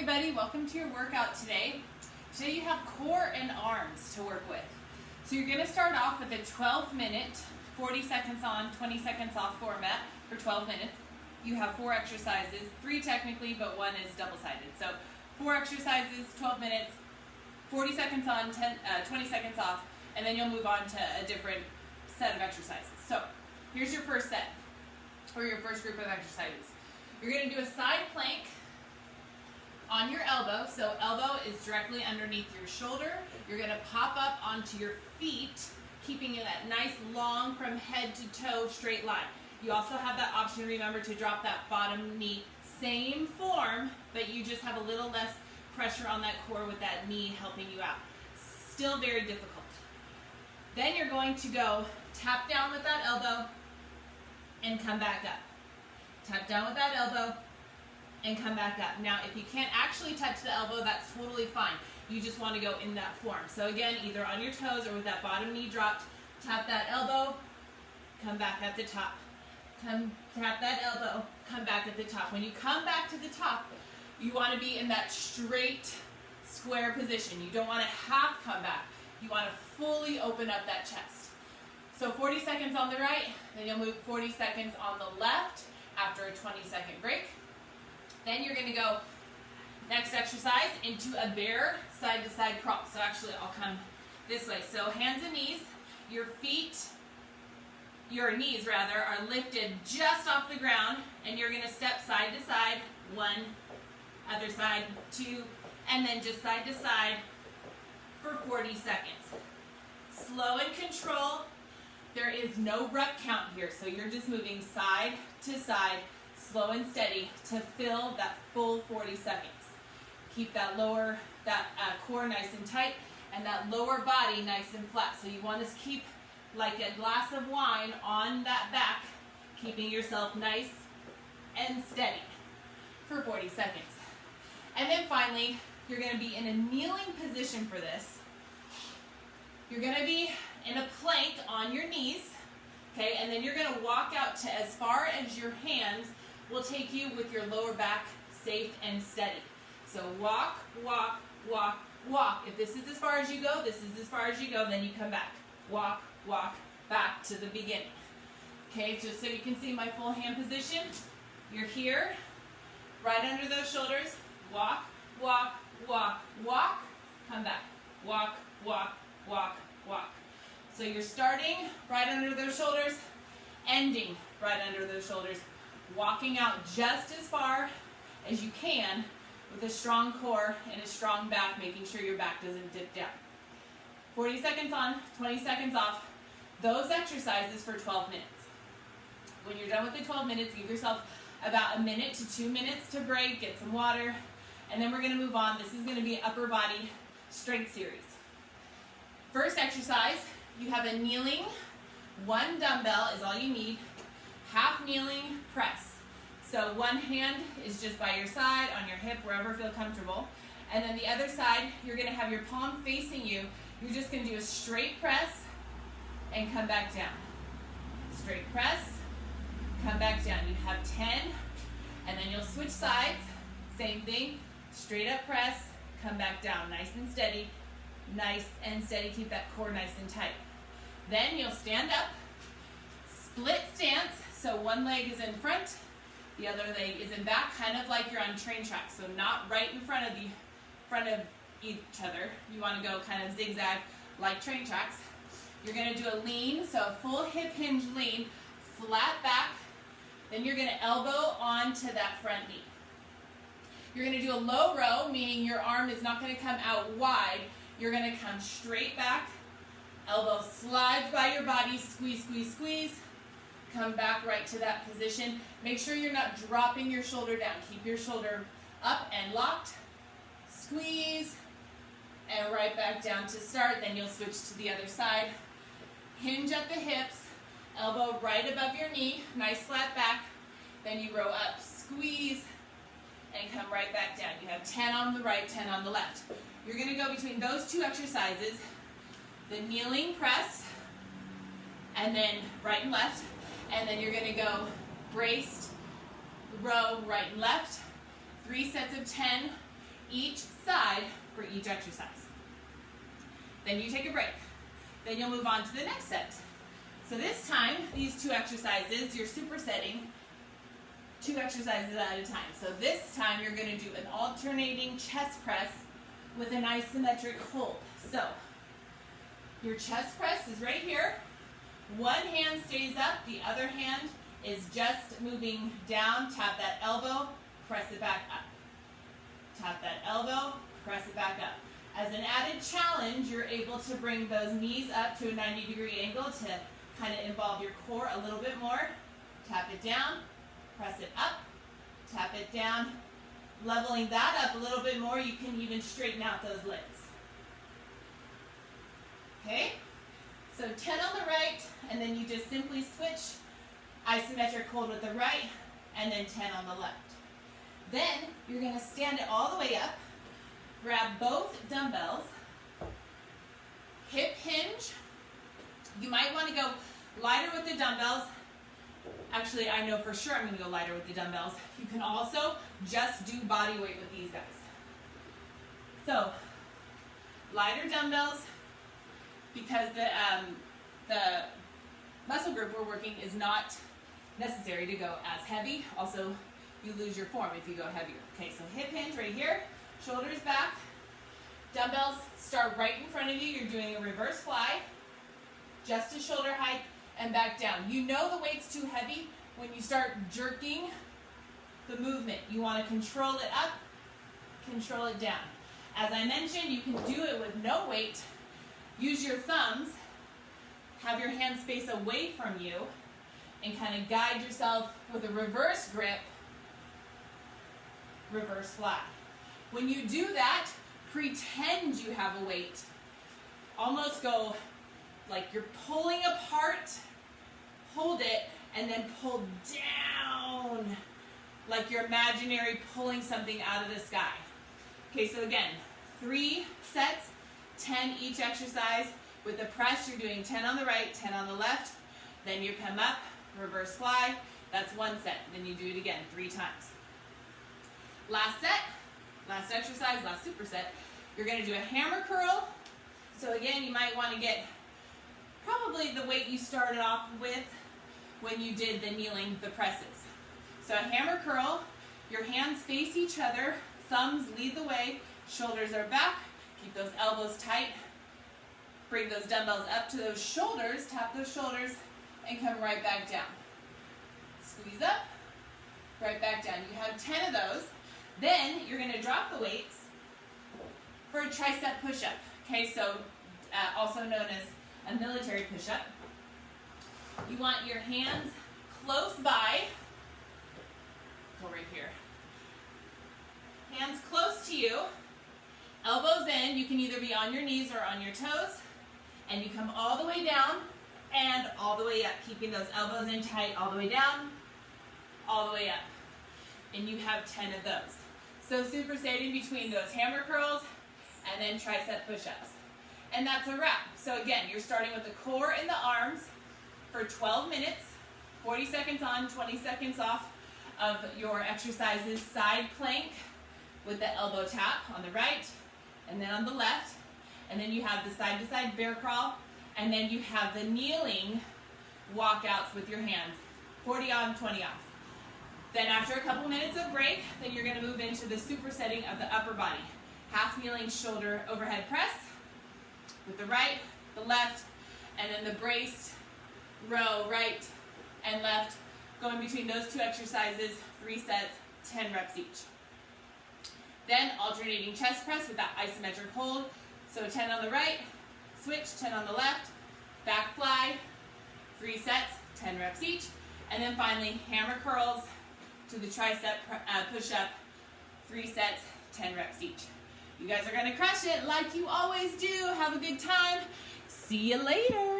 everybody, welcome to your workout today. Today you have core and arms to work with. So you're going to start off with a 12-minute, 40 seconds on, 20 seconds off format for 12 minutes. You have 4 exercises, 3 technically, but 1 is double-sided. So 4 exercises, 12 minutes, 40 seconds on, 20 seconds off, and then you'll move on to a different set of exercises. So here's your first set, or your first group of exercises. You're going to do a side plank on your elbow. So elbow is directly underneath your shoulder. You're going to pop up onto your feet, keeping it that nice long from head to toe straight line. You also have that option, remember, to drop that bottom knee. Same form, but you just have a little less pressure on that core with that knee helping you out. Still very difficult. Then you're going to go tap down with that elbow and come back up. Tap down with that elbow and come back up. Now, if you can't actually touch the elbow, that's totally fine. You just want to go in that form. So again, either on your toes or with that bottom knee dropped, tap that elbow, come back at the top. Tap that elbow, come back at the top. When you come back to the top, you want to be in that straight square position. You don't want to half come back. You want to fully open up that chest. So 40 seconds on the right, then you'll move 40 seconds on the left after a 20-second break. Then you're going to go, next exercise, into a bear side-to-side crawl. So actually, I'll come this way. So hands and knees, your knees are lifted just off the ground, and you're going to step side to side, 1, other side, 2, and then just side to side for 40 seconds. Slow and control. There is no rep count here, so you're just moving side to side, slow and steady to fill that full 40 seconds. Keep that core nice and tight and that lower body nice and flat. So you want to keep like a glass of wine on that back, keeping yourself nice and steady for 40 seconds. And then finally, you're going to be in a kneeling position for this. You're going to be in a plank on your knees, okay, and then you're going to walk out to as far as your hands will take you with your lower back safe and steady. So walk, walk, walk, walk. If this is as far as you go, this is as far as you go, then you come back. Walk, walk, back to the beginning. Okay, just so you can see my full hand position. You're here, right under those shoulders. Walk, walk, walk, walk, come back. Walk, walk, walk, walk. So you're starting right under those shoulders, ending right under those shoulders, walking out just as far as you can with a strong core and a strong back, making sure your back doesn't dip down. 40 seconds on, 20 seconds off. Those exercises for 12 minutes. When you're done with the 12 minutes, give yourself about 1 minute to 2 minutes to break, get some water, and then we're going to move on. This is going to be an upper body strength series. First exercise, you have a kneeling, 1 dumbbell is all you need, half kneeling press. So one hand is just by your side, on your hip, wherever you feel comfortable. And then the other side, you're going to have your palm facing you. You're just going to do a straight press and come back down. Straight press, come back down. You have 10, and then you'll switch sides. Same thing, straight up press, come back down. Nice and steady. Nice and steady, keep that core nice and tight. Then you'll stand up, split stance, so one leg is in front, the other leg is in back, kind of like you're on train tracks, so not right in front of each other. You want to go kind of zigzag like train tracks. You're going to do a lean, so a full hip hinge lean, flat back, then you're going to elbow onto that front knee. You're going to do a low row, meaning your arm is not going to come out wide. You're going to come straight back, elbow slides by your body, squeeze, squeeze, squeeze, come back right to that position. Make sure you're not dropping your shoulder down. Keep your shoulder up and locked, squeeze, and right back down to start. Then you'll switch to the other side. Hinge at the hips, elbow right above your knee, nice flat back. Then you row up, squeeze, and come right back down. You have 10 on the right, 10 on the left. You're going to go between those 2 exercises, the kneeling press, and then right and left, and then you're going to go braced, row, right and left, 3 sets of 10. each side for each exercise. Then you take a break. Then you'll move on to the next set. So this time, these 2 exercises, you're supersetting 2 exercises at a time. So this time, you're going to do an alternating chest press with an isometric hold. So your chest press is right here. One hand stays up, the other hand is just moving down. Tap that elbow, press it back up. Tap that elbow, press it back up. As an added challenge, you're able to bring those knees up to a 90-degree angle to kind of involve your core a little bit more. Tap it down, press it up, tap it down. Leveling that up a little bit more, you can even straighten out those legs. Okay? So 10 on the right, and then you just simply switch isometric hold with the right, and then 10 on the left. Then you're going to stand it all the way up, grab both dumbbells, hip hinge. You might want to go lighter with the dumbbells. Actually, I know for sure I'm going to go lighter with the dumbbells. You can also just do body weight with these guys. So, lighter dumbbells, because the muscle group we're working is not necessary to go as heavy. Also, you lose your form if you go heavier. Okay, so hip hinge right here, shoulders back. Dumbbells start right in front of you. You're doing a reverse fly, just to shoulder height and back down. You know the weight's too heavy when you start jerking the movement. You want to control it up, control it down. As I mentioned, you can do it with no weight. Use your thumbs, have your hands face away from you, and kind of guide yourself with a reverse grip, reverse fly. When you do that, pretend you have a weight. Almost go like you're pulling apart, hold it, and then pull down like you're imaginary pulling something out of the sky. Okay, so again, 3 sets, 10 each exercise. With the press, you're doing 10 on the right, 10 on the left. Then you come up, reverse fly. That's 1 set. Then you do it again 3 times. Last set, last exercise, last superset. You're going to do a hammer curl. So again, you might want to get probably the weight you started off with when you did the kneeling, the presses. So a hammer curl, your hands face each other, thumbs lead the way, shoulders are back, keep those elbows tight, bring those dumbbells up to those shoulders, tap those shoulders, and come right back down. Squeeze up, right back down. You have 10 of those. Then you're going to drop the weights for a tricep push-up. Okay, so also known as a military push-up. You want your hands close by. Go right here. Hands close to you. Elbows in. You can either be on your knees or on your toes. And you come all the way down and all the way up, keeping those elbows in tight all the way down, all the way up. And you have 10 of those. So supersetting between those hammer curls and then tricep push-ups. And that's a wrap. So again, you're starting with the core and the arms for 12 minutes, 40 seconds on, 20 seconds off of your exercises. Side plank with the elbow tap on the right and then on the left. And then you have the side-to-side bear crawl. And then you have the kneeling walkouts with your hands, 40 on, 20 off. Then after a couple minutes of break, then you're going to move into the supersetting of the upper body. Half kneeling shoulder overhead press with the right, the left, and then the braced row right and left. Going between those 2 exercises, 3 sets, 10 reps each. Then alternating chest press with that isometric hold. So 10 on the right, switch, 10 on the left, back fly, 3 sets, 10 reps each. And then finally, hammer curls to the tricep push-up, 3 sets, 10 reps each. You guys are going to crush it like you always do. Have a good time. See you later.